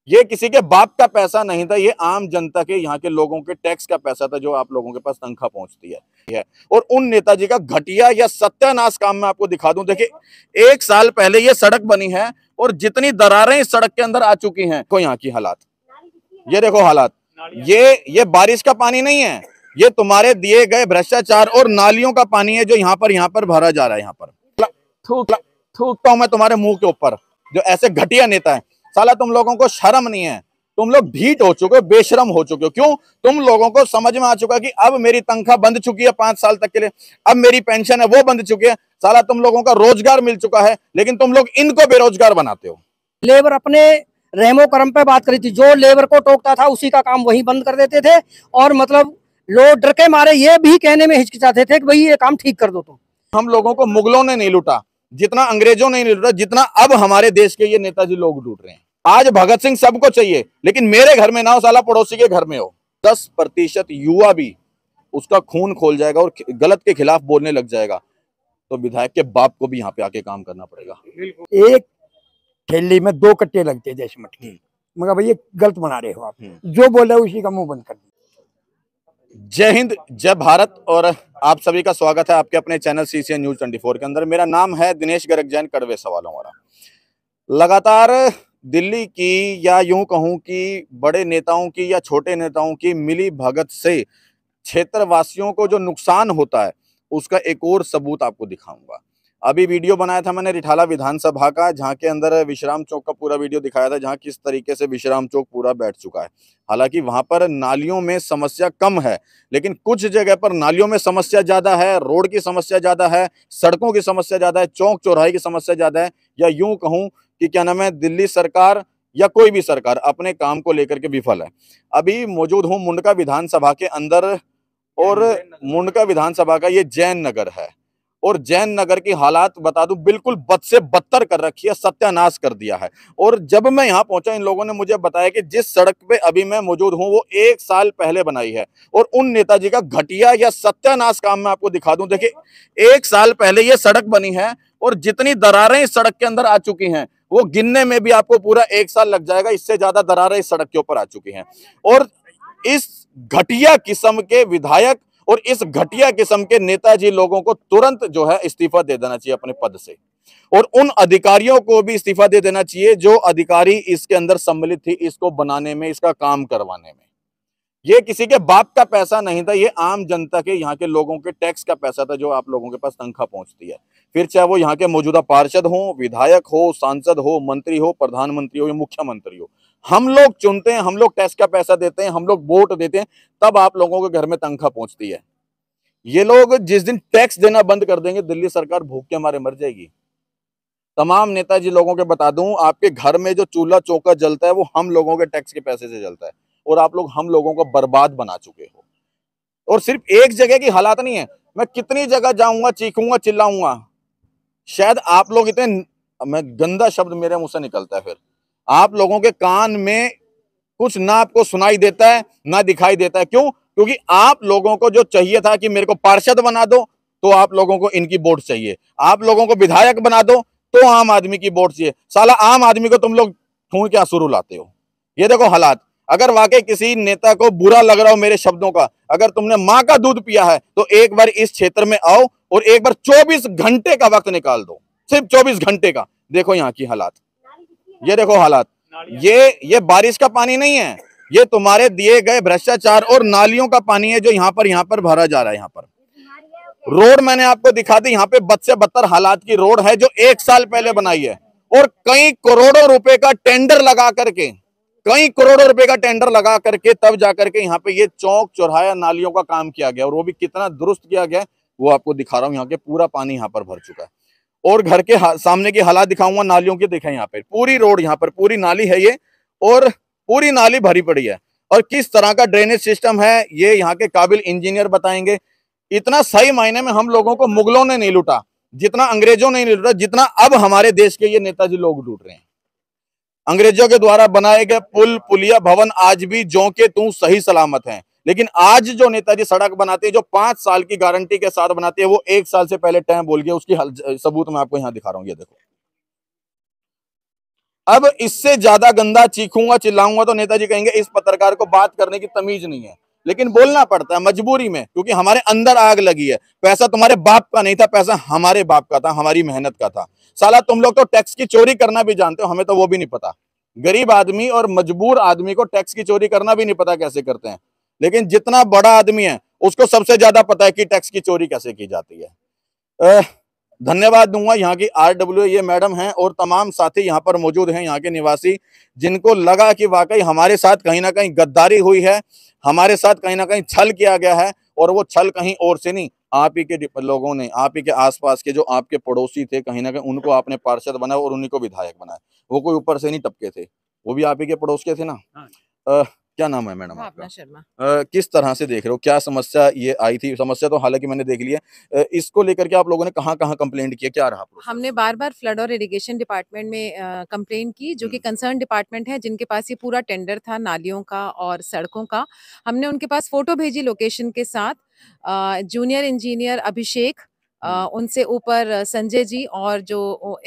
ये किसी के बाप का पैसा नहीं था, ये आम जनता के, यहाँ के लोगों के टैक्स का पैसा था जो आप लोगों के पास तनख्वाह पहुंचती है। और उन नेताजी का घटिया या सत्यानाश काम मैं आपको दिखा दूं। देखिए 1 साल पहले ये सड़क बनी है और जितनी दरारें इस सड़क के अंदर आ चुकी हैं, को यहाँ की हालात, ये देखो हालात, ये बारिश का पानी नहीं है, ये तुम्हारे दिए गए भ्रष्टाचार और नालियों का पानी है जो यहाँ पर भरा जा रहा है। यहाँ पर थूकता हूं मैं तुम्हारे मुंह के ऊपर, जो ऐसे घटिया नेता है। साला तुम लोगों को शर्म नहीं है, तुम लोग ढीठ हो चुके हो, बेशरम हो चुके हो। क्यों? तुम लोगों को समझ में आ चुका कि अब मेरी तनख्वाह बंद चुकी है 5 साल तक के लिए, अब मेरी पेंशन है वो बंद चुकी है। साला तुम लोगों का रोजगार मिल चुका है, लेकिन तुम लोग इनको बेरोजगार बनाते हो। लेबर अपने रहमो करम पे बात करी थी, जो लेबर को टोकता था उसी का काम वही बंद कर देते थे। और मतलब लोग डर के मारे ये भी कहने में हिचकिचाते थे कि भाई ये काम ठीक कर दो। तो हम लोगों को मुगलों ने नहीं लूटा, जितना अंग्रेजों ने नहीं लूटा, जितना अब हमारे देश के ये नेताजी लोग लूट रहे हैं। आज भगत सिंह सबको चाहिए, लेकिन मेरे घर में ना हो, साला पड़ोसी के घर में हो। 10% युवा भी उसका खून खोल जाएगा और गलत के खिलाफ बोलने लग जाएगा, तो विधायक के बाप को भी यहाँ पे आके काम करना पड़ेगा। एक थैली में 2 कट्टे लगते जैसे मटकी, मगर भैया गलत बना रहे हो आप, जो बोले उसी का मुंह बंद कर दिया। जय हिंद, जय भारत, और आप सभी का स्वागत है आपके अपने चैनल CCN न्यूज 24 के अंदर। मेरा नाम है दिनेश गर्ग जैन, कड़वे सवालों वाला। लगातार दिल्ली की, या यूं कहूं कि बड़े नेताओं की या छोटे नेताओं की मिली भगत से क्षेत्रवासियों को जो नुकसान होता है, उसका एक और सबूत आपको दिखाऊंगा। अभी वीडियो बनाया था मैंने रिठाला विधानसभा का, जहां के अंदर विश्राम चौक का पूरा वीडियो दिखाया था, जहां किस तरीके से विश्राम चौक पूरा बैठ चुका है। हालांकि वहां पर नालियों में समस्या कम है, लेकिन कुछ जगह पर नालियों में समस्या ज्यादा है, रोड की समस्या ज्यादा है, सड़कों की समस्या ज्यादा है, चौक चौराहे की समस्या ज्यादा है। या यूं कहूं कि क्या नाम है, दिल्ली सरकार या कोई भी सरकार अपने काम को लेकर के विफल है। अभी मौजूद हूं मुंडका विधानसभा के अंदर, और मुंडका विधानसभा का ये जैन नगर है। और जैन नगर की हालात बता दूं, बिल्कुल बद से बदतर कर रखी है, सत्यानाश कर दिया है। और जब मैं यहाँ पहुंचा, इन लोगों ने मुझे बताया कि जिस सड़क पे अभी मैं मौजूद हूं वो 1 साल पहले बनाई है। और उन नेताजी का घटिया या सत्यानाश काम मैं आपको दिखा दूं। देखिए 1 साल पहले ये सड़क बनी है और जितनी दरारें इस सड़क के अंदर आ चुकी हैं, वो गिनने में भी आपको पूरा 1 साल लग जाएगा। इससे ज्यादा दरारें इस सड़क के ऊपर आ चुकी हैं। और इस घटिया किस्म के विधायक और इस घटिया किस्म के नेताजी लोगों को तुरंत जो है इस्तीफा दे देना चाहिए अपने पद से, और उन अधिकारियों को भी इस्तीफा दे देना चाहिए जो अधिकारी इसके अंदर सम्मिलित थी, इसको बनाने में, इसका काम करवाने में। ये किसी के बाप का पैसा नहीं था, ये आम जनता के, यहाँ के लोगों के टैक्स का पैसा था जो आप लोगों के पास तनख्वाह पहुंचती है। फिर चाहे वो यहाँ के मौजूदा पार्षद हो, विधायक हो, सांसद हो, मंत्री हो, प्रधानमंत्री हो या मुख्यमंत्री हो, हम लोग चुनते हैं, हम लोग टैक्स का पैसा देते हैं, हम लोग वोट देते हैं, तब आप लोगों के घर में तनख्वाह पहुंचती है। ये लोग जिस दिन टैक्स देना बंद कर देंगे, दिल्ली सरकार भूख के मारे मर जाएगी। तमाम नेताजी लोगों के बता दूं, आपके घर में जो चूल्हा चौका जलता है वो हम लोगों के टैक्स के पैसे से जलता है, और आप लोग हम लोगों को बर्बाद बना चुके हो। और सिर्फ एक जगह की हालात नहीं है, मैं कितनी जगह जाऊंगा, चीखूंगा, चिल्लाऊंगा, शायद आप लोग इतने, मैं गंदा शब्द मेरे मुंह से निकलता है, फिर आप लोगों के कान में कुछ ना आपको सुनाई देता है ना दिखाई देता है। क्यों? क्योंकि आप लोगों को जो चाहिए था कि मेरे को पार्षद बना दो, तो आप लोगों को इनकी वोट चाहिए। आप लोगों को विधायक बना दो, तो आम आदमी की वोट चाहिए। साला आम आदमी को तुम लोग ठूंढ के आंसू लाते हो। ये देखो हालात। अगर वाकई किसी नेता को बुरा लग रहा हो मेरे शब्दों का, अगर तुमने माँ का दूध पिया है, तो एक बार इस क्षेत्र में आओ और एक बार 24 घंटे का वक्त निकाल दो, सिर्फ 24 घंटे का। देखो यहाँ की हालात, ये देखो हालात, ये बारिश का पानी नहीं है, ये तुम्हारे दिए गए भ्रष्टाचार और नालियों का पानी है जो यहाँ पर भरा जा रहा है। यहाँ पर रोड मैंने आपको दिखा दी, यहाँ पे बद से बदतर हालात की रोड है जो 1 साल पहले बनाई है, और कई करोड़ों रुपए का टेंडर लगा करके, तब जाकर के यहाँ पे ये चौक चौराहा नालियों का काम किया गया, और वो भी कितना दुरुस्त किया गया वो आपको दिखा रहा हूँ। यहाँ के पूरा पानी यहाँ पर भर चुका है, और घर के सामने की हालात दिखाऊंगा नालियों की। देखें यहाँ पे पूरी रोड, यहाँ पर पूरी नाली है ये, और पूरी नाली भरी पड़ी है। और किस तरह का ड्रेनेज सिस्टम है ये यहाँ के काबिल इंजीनियर बताएंगे। इतना सही मायने में हम लोगों को मुगलों ने नहीं लूटा, जितना अंग्रेजों ने नहीं लूटा, जितना अब हमारे देश के ये नेताजी लोग लूट रहे हैं। अंग्रेजों के द्वारा बनाए गए पुल, पुलिया, भवन आज भी ज्यों के त्यों सही सलामत हैं, लेकिन आज जो नेताजी सड़क बनाते हैं, जो 5 साल की गारंटी के साथ बनाते हैं, वो 1 साल से पहले टाइम बोल गया। उसकी सबूत मैं आपको यहाँ दिखा रहा हूँ। ये देखो, अब इससे ज्यादा गंदा चीखूंगा चिल्लाऊंगा तो नेताजी कहेंगे इस पत्रकार को बात करने की तमीज नहीं है, लेकिन बोलना पड़ता है मजबूरी में, क्योंकि हमारे अंदर आग लगी है। पैसा तुम्हारे बाप का नहीं था, पैसा हमारे बाप का था, हमारी मेहनत का था। साला तुम लोग तो टैक्स की चोरी करना भी जानते हो, हमें तो वो भी नहीं पता। गरीब आदमी और मजबूर आदमी को टैक्स की चोरी करना भी नहीं पता कैसे करते हैं, लेकिन जितना बड़ा आदमी है उसको सबसे ज्यादा पता है कि टैक्स की चोरी कैसे की जाती है। धन्यवाद दूंगा यहाँ की RWA ये मैडम हैं और तमाम साथी यहाँ पर मौजूद हैं, यहाँ के निवासी, जिनको लगा कि वाकई हमारे साथ कहीं ना कहीं गद्दारी हुई है, हमारे साथ कहीं ना कहीं छल किया गया है, और वो छल कहीं और से नहीं, आप ही के लोगों ने, आप ही के आसपास के जो आपके पड़ोसी थे कहीं ना कहीं उनको आपने पार्षद बनाया और उन्हीं को विधायक बनाया। वो कोई ऊपर से नहीं टपके थे, वो भी आप ही के पड़ोस के थे ना। क्या नाम है मैडम आपका? शर्मा। किस तरह से देख रहे हो, क्या समस्या ये आई थी? समस्या तो हालांकि मैंने देख ली है, इसको लेकर के आप लोगों ने कहाँ कहाँ कंप्लेंट किया, क्या रहा प्रोसेस? हमने बार बार फ्लड और इरिगेशन डिपार्टमेंट में कंप्लेंट की, जो कि कंसर्न डिपार्टमेंट है, जिनके पास ये पूरा टेंडर था नालियों का और सड़कों का। हमने उनके पास फोटो भेजी लोकेशन के साथ। जूनियर इंजीनियर अभिषेक, उनसे ऊपर संजय जी, और जो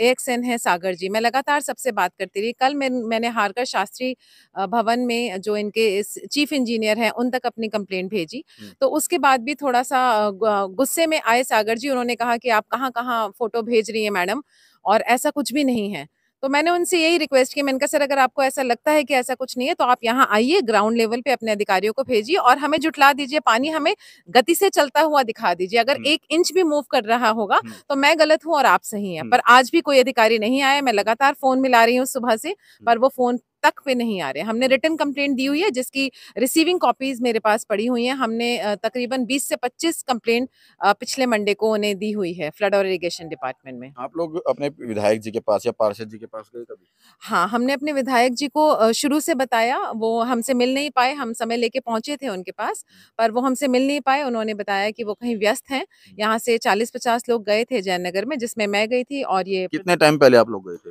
AXN है सागर जी, मैं लगातार सबसे बात करती रही। कल मैंने हारकर शास्त्री भवन में जो इनके चीफ इंजीनियर हैं उन तक अपनी कंप्लेंट भेजी। तो उसके बाद भी थोड़ा सा गुस्से में आए सागर जी, उन्होंने कहा कि आप कहाँ कहाँ फोटो भेज रही हैं मैडम, और ऐसा कुछ भी नहीं है। तो मैंने उनसे यही रिक्वेस्ट की, मैंने कहा सर अगर आपको ऐसा लगता है कि ऐसा कुछ नहीं है तो आप यहाँ आइए, ग्राउंड लेवल पे अपने अधिकारियों को भेजिए और हमें जुटला दीजिए, पानी हमें गति से चलता हुआ दिखा दीजिए। अगर 1 इंच भी मूव कर रहा होगा तो मैं गलत हूँ और आप सही हैं। पर आज भी कोई अधिकारी नहीं आया। मैं लगातार फोन मिला रही हूँ सुबह से, पर वो फोन तक पे नहीं आ रहे। हमने रिटन कंप्लेंट दी हुई है, जिसकी रिसीविंग कॉपीज मेरे पास पड़ी हुई हैं। हमने तकरीबन 20 से 25 कंप्लेंट पिछले मंडे को उन्हें दी हुई है फ्लड और इरिगेशन डिपार्टमेंट में। आप लोग अपने विधायक जी के पास या पार्षद जी के पास गए कभी? हाँ, हमने अपने विधायक जी को शुरू से बताया, वो हमसे मिल नहीं पाए। हम समय लेके पहुंचे थे उनके पास, पर वो हमसे मिल नहीं पाए। उन्होंने बताया कि वो कहीं व्यस्त हैं। यहाँ से 40-50 लोग गए थे जयनगर में, जिसमें मैं गई थी। और ये कितने टाइम पहले आप लोग गए थे?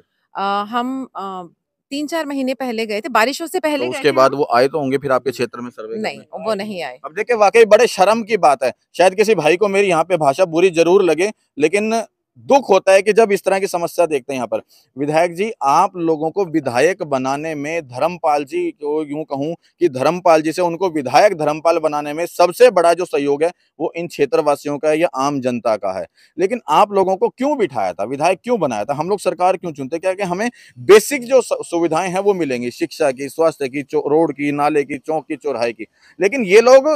हम 3-4 महीने पहले गए थे, बारिशों से तो पहले गए उसके थे बाद हम। वो आए तो होंगे फिर आपके क्षेत्र में सर्वे करने? नहीं, वो नहीं आए। अब देखिए वाकई बड़े शर्म की बात है, शायद किसी भाई को मेरी यहाँ पे भाषा बुरी जरूर लगे, लेकिन दुख होता है कि जब इस तरह की समस्या देखते हैं। यहाँ पर विधायक जी, आप लोगों को विधायक बनाने में धर्मपाल जी को, यूं कहूं कि धर्मपाल जी से उनको विधायक धर्मपाल बनाने में सबसे बड़ा जो सहयोग है वो इन क्षेत्रवासियों का या आम जनता का है। लेकिन आप लोगों को क्यों बिठाया था, विधायक क्यों बनाया था? हम लोग सरकार क्यों चुनते? क्या कि हमें बेसिक जो सुविधाएं हैं वो मिलेंगी, शिक्षा की, स्वास्थ्य की, रोड की, नाले की, चौक की, चौराहे की। लेकिन ये लोग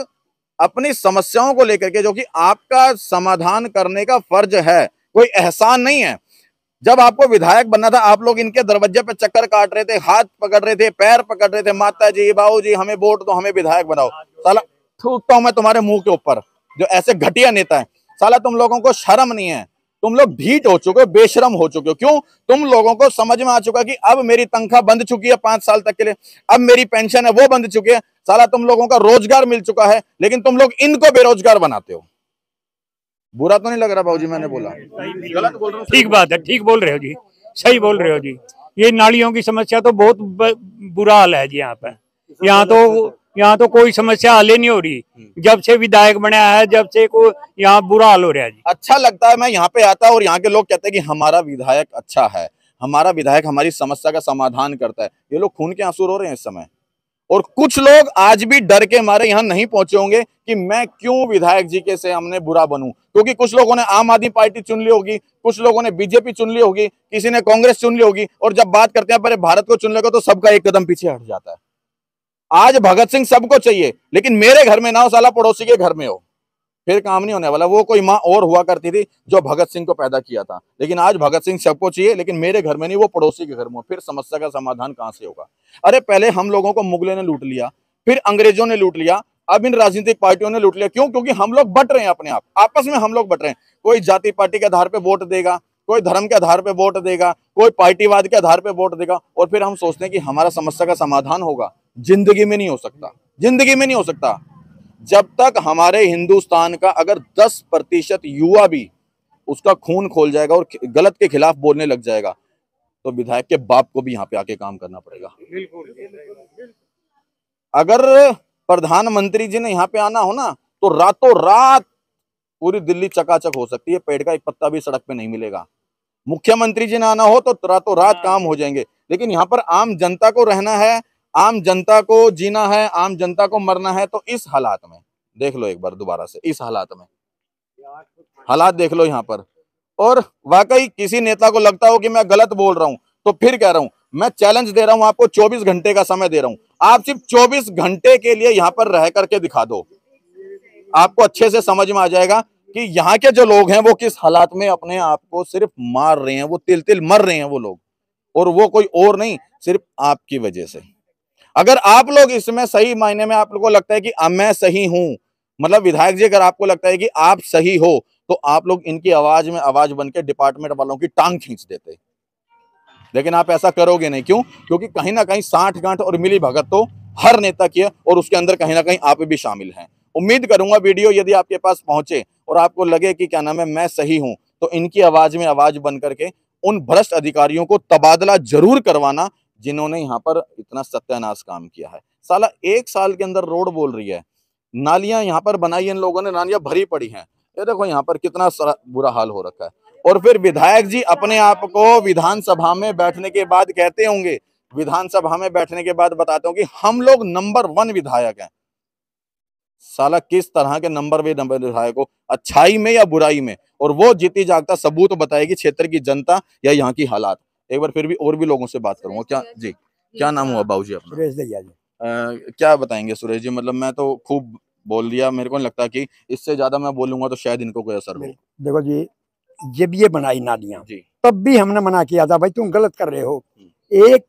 अपनी समस्याओं को लेकर के, जो कि आपका समाधान करने का फर्ज है, कोई एहसान नहीं है। जब आपको विधायक बनना था, आप लोग इनके दरवाजे पे चक्कर काट रहे थे, हाथ पकड़ रहे थे, पैर पकड़ रहे थे, माता जी, बाबू जी, हमें वोट दो, हमें विधायक बनाओ। साला थूकता हूं मैं तुम्हारे मुंह के ऊपर, जो ऐसे घटिया नेता है। साला तुम लोगों को शर्म नहीं है, तुम लोग ढीठ हो चुके हो, बेशरम हो चुके हो। क्यों? तुम लोगों को समझ में आ चुका कि अब मेरी तनख्वाह बंद चुकी है 5 साल तक के लिए, अब मेरी पेंशन है वो बंद चुकी है। साला तुम लोगों का रोजगार मिल चुका है, लेकिन तुम लोग इनको बेरोजगार बनाते हो। बुरा तो नहीं लग रहा भाऊजी मैंने बोला? गलत बोल रहा हूँ? ठीक बात है, ठीक बोल रहे हो जी, सही बोल रहे हो जी। ये नालियों की समस्या तो बहुत बुरा हाल है जी यहाँ पे। यहाँ तो कोई समस्या हल ही नहीं हो रही। जब से विधायक बनाया है, जब से को यहाँ बुरा हाल हो रहा है जी। अच्छा लगता है मैं यहाँ पे आता और यहाँ के लोग कहते हैं कि हमारा विधायक अच्छा है, हमारा विधायक हमारी समस्या का समाधान करता है। ये लोग खून के आंसू रो रहे हैं इस समय, और कुछ लोग आज भी डर के मारे यहाँ नहीं पहुंचे होंगे कि मैं क्यों विधायक जी के से हमने बुरा बनूं, क्योंकि कुछ लोगों ने आम आदमी पार्टी चुन ली होगी, कुछ लोगों ने बीजेपी चुन ली होगी, किसी ने कांग्रेस चुन ली होगी, और जब बात करते हैं पर भारत को चुन लेगा तो सबका एक कदम पीछे हट जाता है। आज भगत सिंह सबको चाहिए, लेकिन मेरे घर में ना हो, साला पड़ोसी के घर में हो, फिर काम नहीं होने वाला। वो कोई माँ और हुआ करती थी जो भगत सिंह को पैदा किया था, लेकिन आज भगत सिंह सबको चाहिए, लेकिन मेरे घर में नहीं, वो पड़ोसी के घर में। फिर समस्या का समाधान कहां से होगा? अरे पहले हम लोगों को मुगलों ने लूट लिया, फिर अंग्रेजों ने लूट लिया, अब इन राजनीतिक पार्टियों ने लूट लिया। क्यों? क्योंकि हम लोग बट रहे हैं, अपने आप आपस में हम लोग बट रहे हैं। कोई जाति पार्टी के आधार पर वोट देगा, कोई धर्म के आधार पर वोट देगा, कोई पार्टीवाद के आधार पर वोट देगा, और फिर हम सोचते हैं कि हमारा समस्या का समाधान होगा। जिंदगी में नहीं हो सकता, जिंदगी में नहीं हो सकता। जब तक हमारे हिंदुस्तान का अगर 10% युवा भी उसका खून खोल जाएगा और गलत के खिलाफ बोलने लग जाएगा, तो विधायक के बाप को भी यहाँ पे आके काम करना पड़ेगा। अगर प्रधानमंत्री जी ने यहाँ पे आना हो ना, तो रातों रात पूरी दिल्ली चकाचक हो सकती है, पेड़ का एक पत्ता भी सड़क पे नहीं मिलेगा। मुख्यमंत्री जी ने आना हो तो रातों रात काम हो जाएंगे। लेकिन यहाँ पर आम जनता को रहना है, आम जनता को जीना है, आम जनता को मरना है। तो इस हालात में देख लो एक बार दोबारा से, इस हालात में हालात देख लो यहाँ पर। और वाकई किसी नेता को लगता हो कि मैं गलत बोल रहा हूं, तो फिर कह रहा हूं, मैं चैलेंज दे रहा हूं आपको, 24 घंटे का समय दे रहा हूं। आप सिर्फ 24 घंटे के लिए यहाँ पर रह करके दिखा दो, आपको अच्छे से समझ में आ जाएगा कि यहाँ के जो लोग हैं वो किस हालात में अपने आप को सिर्फ मार रहे हैं, वो तिल तिल मर रहे हैं वो लोग, और वो कोई और नहीं, सिर्फ आपकी वजह से। अगर आप लोग इसमें सही मायने में आप लोगों को लगता है कि मैं सही हूं, मतलब विधायक जी अगर आपको लगता है कि आप सही हो, तो आप लोग इनकी आवाज में आवाज बन के डिपार्टमेंट वालों की टांग खींच देते। लेकिन आप ऐसा करोगे नहीं, क्यों? क्योंकि कहीं ना कहीं साठ गांठ और मिली भगत तो हर नेता की है, और उसके अंदर कहीं ना कहीं आप भी शामिल हैं। उम्मीद करूंगा वीडियो यदि आपके पास पहुंचे और आपको लगे कि क्या नाम है मैं सही हूं, तो इनकी आवाज में आवाज बन करके उन भ्रष्ट अधिकारियों को तबादला जरूर करवाना जिन्होंने यहाँ पर इतना सत्यानाश काम किया है। साला 1 साल के अंदर रोड बोल रही है, नालियां यहाँ पर बनाई इन लोगों ने, नालियां भरी पड़ी हैं। ये देखो यहाँ पर कितना बुरा हाल हो रखा है। और फिर विधायक जी अपने आप को विधानसभा में बैठने के बाद कहते होंगे, विधानसभा में बैठने के बाद बताते होंगे हम लोग नंबर 1 विधायक हैं। साला किस तरह के नंबर विधायक हो, अच्छाई में या बुराई में? और वो जीती जागता सबूत बताएगी क्षेत्र की जनता या यहाँ की हालात। एक बार फिर भी और भी लोगों से बात करूंगा। क्या जी, क्या नाम हुआ बाबूजी अपना? सुरेश दैया जी। क्या बताएंगे सुरेश जी? मतलब मैं तो खूब बोल दिया, मेरे को नहीं लगता कि इससे ज्यादा मैं बोलूंगा तो शायद इनको कोई असर हो। देखो जी, जब ये बनाई नालियां जी, तब भी हमने मना किया था, भाई तुम गलत कर रहे हो। एक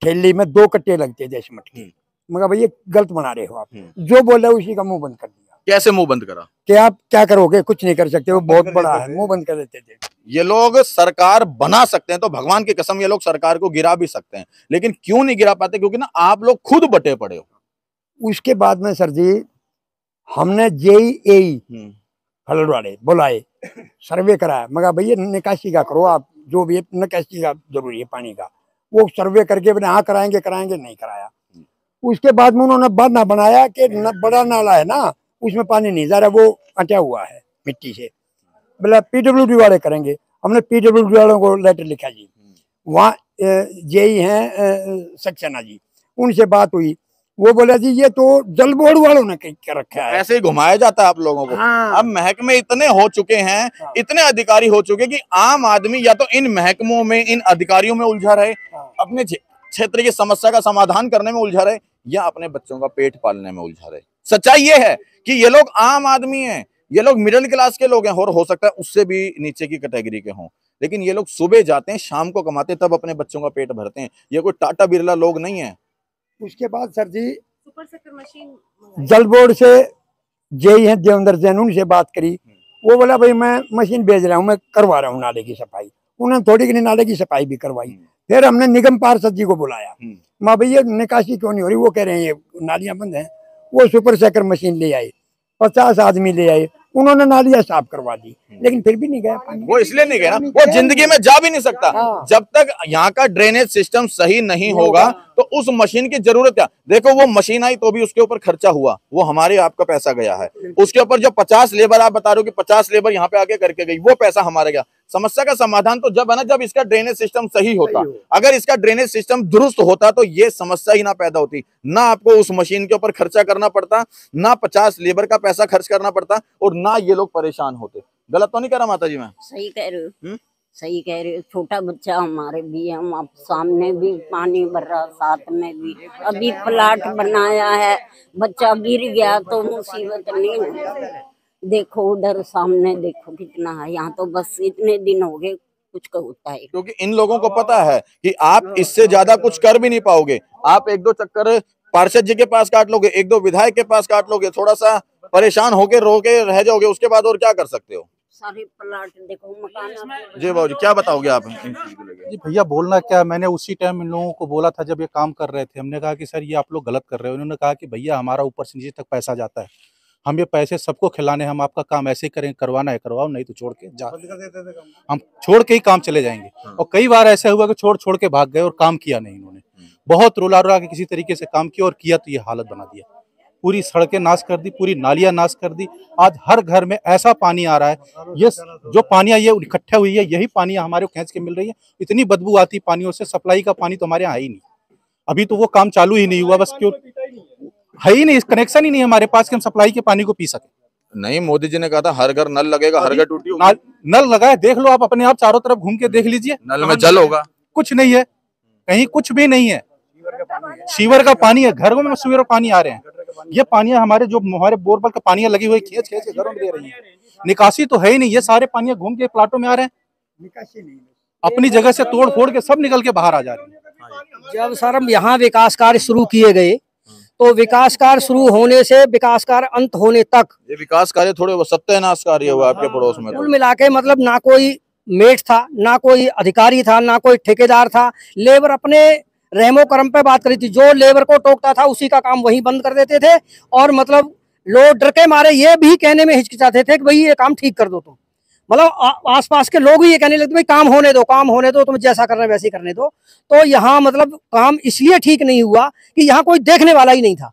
थैली में 2 कट्टे लगते हैं देश मट के, मगर भाई ये गलत बना रहे हो आप। जो बोल रहे हो उसी का मुंह बंद कर दिया। कैसे मुंह बंद करा? कि आप क्या करोगे? कुछ नहीं कर सकते, वो बहुत बड़ा है, मुंह बंद कर देते थे। ये लोग सरकार बना सकते हैं तो भगवान की कसम ये लोग सरकार को गिरा भी सकते हैं, लेकिन क्यों नहीं गिरा पाते? क्योंकि ना आप लोग खुद बटे पड़े हो। उसके बाद में सर जी हमने JEI हल्द्वानी बुलाए, सर्वे कराया, मगर भैया निकासी का करो आप, जो भी निकासी का जरूरी है पानी का, वो सर्वे करके बने हाँ कराएंगे कराएंगे, नहीं कराया। उसके बाद में उन्होंने बहाना बनाया कि बड़ा नाला है ना, उसमें पानी नहीं जा रहा, वो अटा हुआ है मिट्टी से, बोला PWD वाले करेंगे। हमने PWD वालों को लेटर लिखा जी, वहाँ JEI हैं सक्सेना जी, उनसे बात हुई, वो बोला जी ये तो जल बोर्ड वालों ने क्या रखा है। ऐसे ही घुमाया जाता है आप लोगों को। हाँ। अब महकमे इतने हो चुके हैं, हाँ। इतने अधिकारी हो चुके कि आम आदमी या तो इन महकमों में, इन अधिकारियों में उलझा रहे, अपने क्षेत्र की समस्या का समाधान करने में उलझा रहे, या अपने बच्चों का पेट पालने में उलझा रहे। सच्चाई ये है कि ये लोग आम आदमी हैं, ये लोग मिडिल क्लास के लोग हैं, और हो सकता है उससे भी नीचे की कैटेगरी के हों, लेकिन ये लोग सुबह जाते हैं, शाम को कमाते हैं, तब अपने बच्चों का पेट भरते हैं। ये कोई टाटा बिरला लोग नहीं है। उसके बाद सर जी सुपर सेकर मशीन जल बोर्ड से JEI हैं देवेंद्र जैन, उनसे बात करी, वो बोला भाई मैं मशीन भेज रहा हूँ, मैं करवा रहा हूँ नाले की सफाई। उन्होंने थोड़ी की नाले की सफाई भी करवाई। फिर हमने निगम पार्षद जी को बुलाया, माँ भैया निकासी क्यों नहीं हो रही? वो कह रहे हैं ये नालियां बंद हैं। वो सुपर सेकर मशीन ले आए, 50 आदमी ले आए, उन्होंने नालियां साफ करवा दी, लेकिन फिर भी नहीं गया पानी। वो इसलिए नहीं गया ना, वो जिंदगी में जा भी नहीं सकता। हाँ। जब तक यहाँ का ड्रेनेज सिस्टम सही नहीं होगा तो उस मशीन की जरूरत क्या? देखो वो मशीन आई तो भी उसके ऊपर खर्चा हुआ, वो हमारे आपका पैसा गया है। उसके ऊपर जो 50 लेबर आप बता रहे हो कि 50 लेबर यहाँ पे आके करके गई, वो पैसा हमारा गया। समस्या का समाधान तो जब है ना, जब इसका ड्रेनेज सिस्टम सही होता। अगर इसका ड्रेनेज सिस्टम दुरुस्त होता तो ये समस्या ही ना पैदा होती, ना आपको उस मशीन के ऊपर खर्चा करना पड़ता, ना 50 लेबर का पैसा खर्च करना पड़ता, और ना ये लोग परेशान होते। गलत तो नहीं कह रहा माता जी मैं? सही कह रहे हो, सही कह रहे हो। छोटा बच्चा हमारे भी है, हम सामने भी पानी भर रहा, साथ में भी अभी प्लाट बनाया है, बच्चा गिर गया तो मुसीबत नहीं। देखो उधर सामने देखो कितना है, यहाँ तो बस इतने दिन हो गए कुछ का होता है। क्योंकि इन लोगों को पता है कि आप इससे ज्यादा कुछ कर भी नहीं पाओगे। आप 1-2 चक्कर पार्षद जी के पास काट लोगे, 1-2 विधायक के पास काट लोगे, थोड़ा सा परेशान होके रोके रह जाओगे, उसके बाद और क्या कर सकते हो? सारे प्लाट देखो, मकान। जी बाबूजी क्या बताओगे आप? जी भैया बोलना क्या, मैंने उसी टाइम इन लोगों को बोला था जब ये काम कर रहे थे, हमने कहा कि सर ये आप लोग गलत कर रहे हो। उन्होंने कहा कि भैया हमारा ऊपर से नीचे तक पैसा जाता है, हम ये पैसे सबको खिलाने, हम आपका काम ऐसे करें, करवाना है करवाओ, नहीं तो छोड़ के जा, हम छोड़ के ही काम चले जाएंगे। और कई बार ऐसा हुआ कि छोड़ के भाग गए और काम किया नहीं इन्होंने। बहुत रुला रुला के किसी तरीके से काम किया और किया तो ये हालत बना दिया। पूरी सड़कें नाश कर दी, पूरी नालियां नाश कर दी। आज हर घर में ऐसा पानी आ रहा है, ये जो पानियां ये इकट्ठा हुई है, यही पानी हमारे को खींच के मिल रही है। इतनी बदबू आती पानियों से, सप्लाई का पानी तो हमारे यहाँ है ही नहीं। अभी तो वो काम चालू ही नहीं हुआ, बस क्यों है ही नहीं, कनेक्शन ही नहीं है हमारे पास कि हम सप्लाई के पानी को पी सके। नहीं, मोदी जी ने कहा था हर घर नल लगेगा, हर घर टूटी नल लगा है, देख लो आप अपने आप चारों तरफ घूम के देख लीजिए, नल में जल होगा, कुछ नहीं है, कहीं कुछ भी नहीं है। सीवर का पानी है, घरों में सीवर पानी आ रहे हैं। ये पानी हमारे जो हमारे बोरवेल का पानी लगी हुई खींच खींच के घरों में दे रही है। निकासी तो है ही नहीं, ये सारे पानी घूम के प्लाटों में आ रहे हैं, निकासी नहीं, अपनी जगह से तोड़ फोड़ के सब निकल के बाहर आ जा रहे हैं। जब सर हम यहाँ विकास कार्य शुरू किए गए, तो विकास कार्य शुरू होने से विकास कार्य अंत होने तक, ये विकास कार्य थोड़े सत्यानाश कार्य हुआ आपके पड़ोस में। कुल मिला के मतलब ना कोई मेट था, ना कोई अधिकारी था, ना कोई ठेकेदार था। लेबर अपने रहमो करम पे बात करी थी, जो लेबर को टोकता था उसी का काम वही बंद कर देते थे। और मतलब लोग डर के मारे ये भी कहने में हिचकिचाते थे कि भाई ये काम ठीक कर दो। तुम मतलब आसपास के लोग भी ये कहने लगते भाई काम होने दो, काम होने दो, तुम जैसा कर रहे वैसे ही करने दो। तो यहाँ मतलब काम इसलिए ठीक नहीं हुआ कि यहाँ कोई देखने वाला ही नहीं था,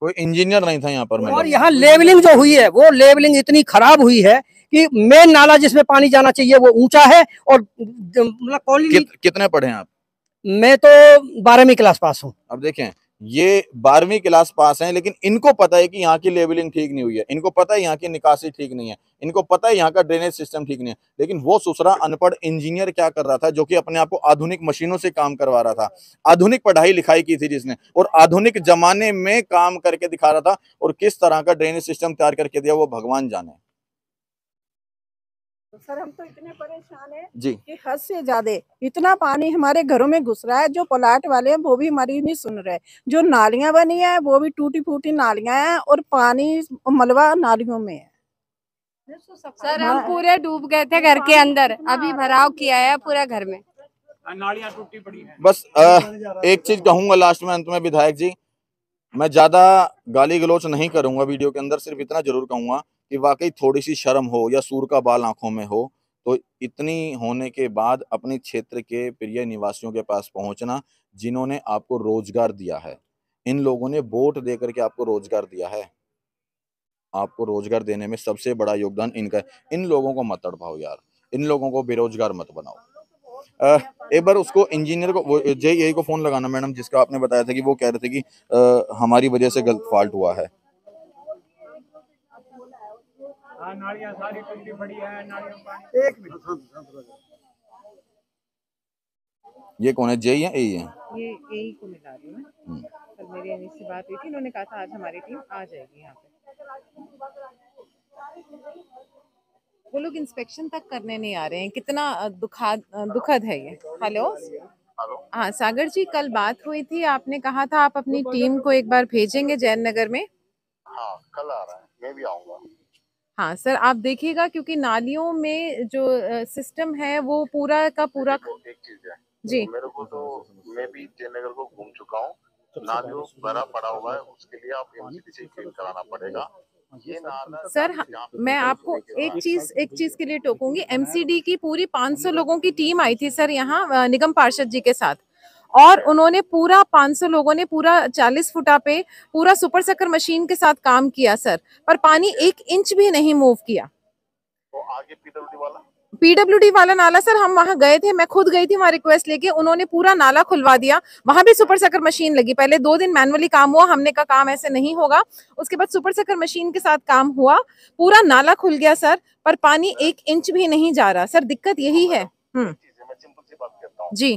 कोई इंजीनियर नहीं था यहाँ पर। और यहाँ लेवलिंग जो हुई है, वो लेवलिंग इतनी खराब हुई है कि मेन नाला जिसमें पानी जाना चाहिए वो ऊंचा है। और मतलब कॉलोनी कितने पढ़े हैं आप? मैं तो 12वीं क्लास पास हूँ। अब देखें, ये 12वीं क्लास पास हैं, लेकिन इनको पता है कि यहाँ की लेवलिंग ठीक नहीं हुई है, इनको पता है यहाँ की निकासी ठीक नहीं है, इनको पता है यहाँ का ड्रेनेज सिस्टम ठीक नहीं है। लेकिन वो सुसरा अनपढ़ इंजीनियर क्या कर रहा था, जो कि अपने आप को आधुनिक मशीनों से काम करवा रहा था, आधुनिक पढ़ाई लिखाई की थी जिसने, और आधुनिक जमाने में काम करके दिखा रहा था, और किस तरह का ड्रेनेज सिस्टम तैयार करके दिया वो भगवान जाने। सर हम तो इतने परेशान हैं जी कि हद से ज्यादा इतना पानी हमारे घरों में घुस रहा है। जो प्लाट वाले हैं वो भी हमारी नहीं सुन रहे, जो नालियां बनी है वो भी टूटी फूटी नालियां हैं, और पानी मलबा नालियों में है। सर हम पूरे डूब गए थे घर के अंदर, अभी भराव किया है पूरा घर में, नालियां टूटी पड़ी हैं। बस एक चीज कहूंगा लास्ट में, अंत में, विधायक जी, मैं ज्यादा गाली गलौच नहीं करूंगा वीडियो के अंदर, सिर्फ इतना जरूर कहूंगा कि वाकई थोड़ी सी शर्म हो या सूर का बाल आंखों में हो, तो इतनी होने के बाद अपने क्षेत्र के प्रिय निवासियों के पास पहुंचना, जिन्होंने आपको रोजगार दिया है। इन लोगों ने वोट देकर के आपको रोजगार दिया है, आपको रोजगार देने में सबसे बड़ा योगदान इनका है। इन लोगों को मत तड़पाओ यार, इन लोगों को बेरोजगार मत बनाओ। एक बार उसको इंजीनियर को, जेईई को फोन लगाना मैडम, जिसका आपने बताया था कि वो कह रहे थे कि हमारी वजह से गलत फॉल्ट हुआ है। नालियां सारी टूटी पड़ी है, नालियों पानी। एक मिनट, ये कौन है, जेई है, एई है? ये एई को मिला रही हूँ मैं। कल मेरी अनिल से बात हुई थी, उन्होंने कहा था आज हमारी टीम आ जाएगी यहाँ पे। वो लोग इंस्पेक्शन तक करने नहीं आ रहे हैं, कितना दुखद है ये। हेलो हाँ सागर जी, कल बात हुई थी, आपने कहा था आप अपनी टीम को एक बार भेजेंगे जैन नगर में। हाँ कल आ रहा है, मैं भी आऊंगा। हाँ सर आप देखिएगा, क्योंकि नालियों में जो सिस्टम है वो पूरा का पूरा। एक चीज है जी, मेरे को तो, मैं भी जयनगर को घूम चुका हूँ, नालियों भरा पड़ा हुआ है, उसके लिए आप एमसीडी से क्लीन कराना पड़ेगा। ये नाला सर मैं आपको एक चीज के लिए टोकूंगी। एमसीडी की पूरी 500 लोगों की टीम आई थी सर यहाँ निगम पार्षद जी के साथ, और उन्होंने पूरा 500 लोगों ने पूरा 40 फुटा पे पूरा सुपर सकर मशीन के साथ काम किया सर, पर पानी 1 इंच भी नहीं मूव किया। तो आगे पीडब्ल्यूडी वाला नाला सर, हम वहां गए थे, मैं खुद गई थी वहां रिक्वेस्ट लेके, उन्होंने पूरा नाला खुलवा दिया। वहां भी सुपर सकर मशीन लगी, पहले 2 दिन मैनुअली काम हुआ, हमने कहा काम ऐसे नहीं होगा, उसके बाद सुपर सकर मशीन के साथ काम हुआ, पूरा नाला खुल गया सर, पर पानी 1 इंच भी नहीं जा रहा सर। दिक्कत यही है। मैं सिंपल सी बात करता हूँ जी,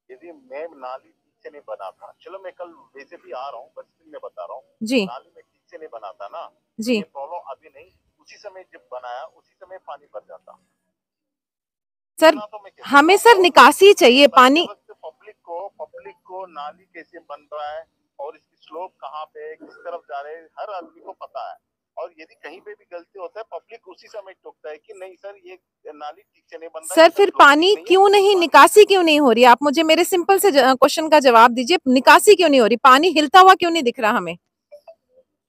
यदि मैं नाली ठीक से नहीं बना था, चलो मैं कल वैसे भी आ रहा हूँ, बस मैं बता रहा हूँ, जी, नाली में ठीक से नहीं बना था ना, जी, ये प्रॉब्लम अभी नहीं, उसी समय जब बनाया उसी समय पानी भर जाता सर हमें सर निकासी चाहिए पानी। पब्लिक को नाली कैसे बन रहा है और इसकी स्लोप कहाँ पे है, किस तरफ जा रहे हैं, हर आदमी को पता है। और यदि कहीं पे भी गलती होता है, पब्लिक उसी समय टोकता है कि नहीं सर ये नाली ठीक से नहीं बन रहा है। सर फिर पानी क्यों नहीं, निकासी क्यों नहीं हो रही? आप मुझे मेरे सिंपल से क्वेश्चन का जवाब दीजिए, निकासी क्यों नहीं हो रही? पानी हिलता हुआ क्यों नहीं दिख रहा हमें?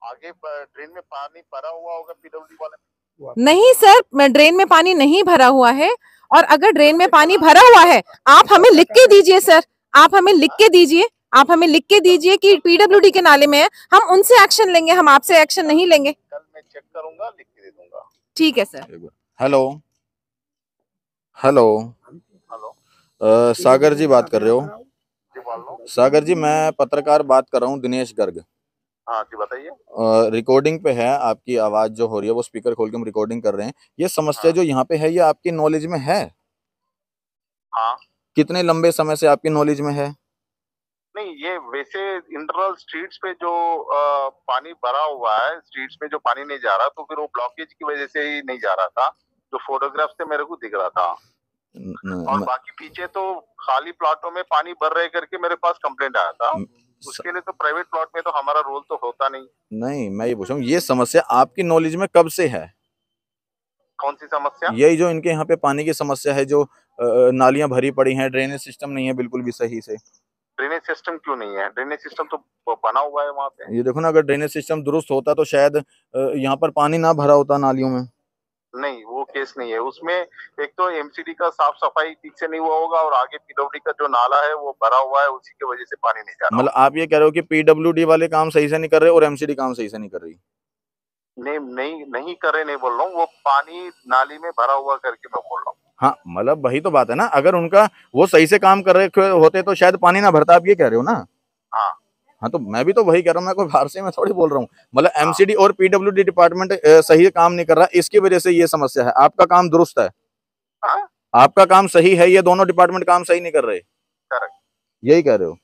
आगे ड्रेन में पानी भरा हुआ होगा, पीडब्ल्यूडी वाले। नहीं सर, ड्रेन में पानी नहीं भरा हुआ है, और अगर ड्रेन में पानी भरा हुआ है आप हमें लिख के दीजिए सर, आप हमें लिख के दीजिए, आप हमें लिख के दीजिए कि पीडब्ल्यूडी के नाले में है, हम उनसे एक्शन लेंगे, हम आपसे एक्शन नहीं लेंगे। कल मैं चेक करूंगा, लिख के दे दूंगा। ठीक है सर। हेलो हेलो हेलो, सागर जी बात कर रहे हो? जी बोल लो। सागर जी, मैं पत्रकार बात कर रहा हूँ, दिनेश गर्ग। हाँ जी बताइए। रिकॉर्डिंग पे है, आपकी आवाज जो हो रही है वो स्पीकर खोल के हम रिकॉर्डिंग कर रहे हैं। ये समस्या हाँ। जो यहाँ पे है ये आपकी नॉलेज में है? हाँ कितने लंबे समय से आपकी नॉलेज में है? नहीं, ये वैसे इंटरनल स्ट्रीट्स पे जो पानी भरा हुआ है, स्ट्रीट्स में जो पानी नहीं जा रहा, तो फिर वो ब्लॉकेज की वजह से ही नहीं जा रहा था। जो फोटोग्राफ से मेरे को दिख रहा था। और बाकी पीछे तो खाली प्लॉटों में पानी भर रहे करके मेरे पास कंप्लेंट आया था। उसके लिए तो प्राइवेट प्लॉट में तो हमारा रोल तो होता नहीं। नहीं, मैं ये पूछ रहा हूँ, ये समस्या आपकी नॉलेज में कब से है? कौन सी समस्या? यही जो इनके यहाँ पे पानी की समस्या है, जो नालियां भरी पड़ी हैं, ड्रेनेज सिस्टम नहीं है बिल्कुल भी सही से। ड्रेनेज सिस्टम क्यों नहीं है? ड्रेनेज सिस्टम तो बना हुआ है वहाँ पे। ये देखो ना, अगर ड्रेनेज सिस्टम दुरुस्त होता तो शायद यहाँ पर पानी ना भरा होता नालियों में। नहीं, वो केस नहीं है उसमें। एक तो एमसीडी का साफ सफाई ठीक से नहीं हुआ होगा, और आगे पीडब्ल्यूडी का जो नाला है वो भरा हुआ है, उसी की वजह से पानी नहीं जा रहा। मतलब आप ये कह रहे हो कि पीडब्ल्यूडी वाले काम सही से नहीं कर रहे और एमसीडी काम सही से नहीं कर रही? नहीं कर रहे, नहीं बोल रहा हूँ, वो पानी नाली में भरा हुआ करके मैं बोल रहा हूँ। हाँ, मतलब वही तो बात है ना, अगर उनका वो सही से काम कर रहे होते तो शायद पानी ना भरता, आप ये कह रहे हो ना? हाँ हाँ, तो मैं भी तो वही कह रहा हूँ, मैं कोई बाहर से मैं थोड़ी बोल रहा हूँ। मतलब एमसीडी और पीडब्ल्यूडी डिपार्टमेंट सही काम नहीं कर रहा, इसकी वजह से ये समस्या है। आपका काम दुरुस्त है, हाँ? आपका काम सही है, ये दोनों डिपार्टमेंट काम सही नहीं कर रहे। करेक्ट। यही कह रहे हो?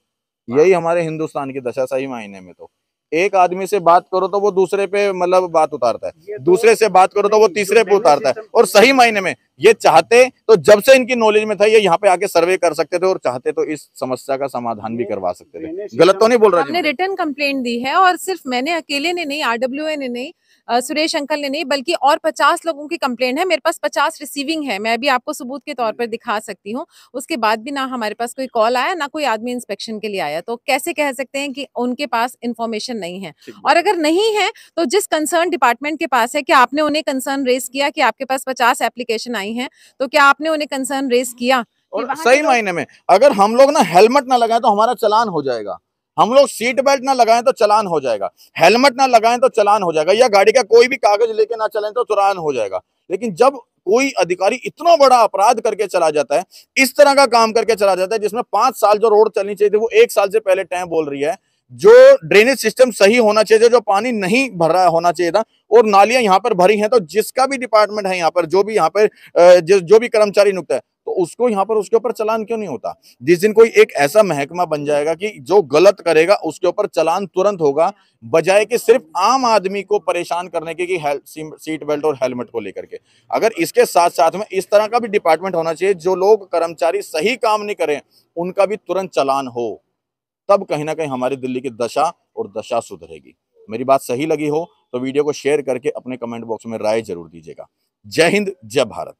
यही हमारे हिंदुस्तान की दशा सही मायने में। तो एक आदमी से बात करो तो वो दूसरे पे मतलब बात उतारता है, दूसरे से बात करो तो वो तीसरे पे उतारता है। और सही मायने में ये चाहते तो जब से इनकी नॉलेज में था ये यहाँ पे आके सर्वे कर सकते थे, और चाहते तो इस समस्या का समाधान भी करवा सकते थे। गलत तो नहीं बोल रहा? हमने रिटर्न कंप्लेंट दी है, और सिर्फ मैंने अकेले ने नहीं, आरडब्ल्यूए ने नहीं, सुरेश अंकल ने नहीं, बल्कि और 50 लोगों की कंप्लेंट है। मेरे पास 50 रिसीविंग है, मैं भी आपको सबूत के तौर पर दिखा सकती हूँ। उसके बाद भी ना हमारे पास कोई कॉल आया, ना कोई आदमी इंस्पेक्शन के लिए आया, तो कैसे कह सकते हैं कि उनके पास इंफॉर्मेशन नहीं है? और अगर नहीं है तो जिस कंसर्न डिपार्टमेंट के पास है, क्या आपने उन्हें कंसर्न रेज किया कि आपके पास 50 एप्लीकेशन आई हैं, तो क्या आपने उन्हें कंसर्न रेज किया? और सही मायने में अगर हम लोग ना हेलमेट ना लगाएं तो हमारा चालान हो जाएगा, हम लोग सीट बेल्ट ना लगाएं तो चालान हो जाएगा, हेलमेट ना लगाएं तो चालान हो जाएगा, या गाड़ी का कोई भी कागज लेके ना चलें तो चालान हो जाएगा। लेकिन जब कोई अधिकारी इतना बड़ा अपराध करके चला जाता है, इस तरह का काम करके चला जाता है, जिसमें 5 साल जो रोड चलनी चाहिए थी वो 1 साल से पहले टाइम बोल रही है, जो ड्रेनेज सिस्टम सही होना चाहिए, जो पानी नहीं भर रहा होना चाहिए था, और नालियां यहाँ पर भरी हैं, तो जिसका भी डिपार्टमेंट है यहाँ पर, जो भी यहाँ पर जो भी कर्मचारी नियुक्त है, तो उसको यहाँ पर उसके ऊपर चालान क्यों नहीं होता? जिस दिन कोई एक ऐसा महकमा बन जाएगा कि जो गलत करेगा उसके ऊपर चालान तुरंत होगा, बजाय कि सिर्फ आम आदमी को परेशान करने के कि सीट बेल्ट और हेलमेट को लेकर के। अगर इसके साथ साथ में इस तरह का भी डिपार्टमेंट होना चाहिए, जो लोग कर्मचारी सही काम नहीं करें उनका भी तुरंत चालान हो, तब कहीं ना कहीं हमारी दिल्ली की दशा और दशा सुधरेगी। मेरी बात सही लगी हो तो वीडियो को शेयर करके अपने कमेंट बॉक्स में राय जरूर दीजिएगा। जय हिंद, जय भारत।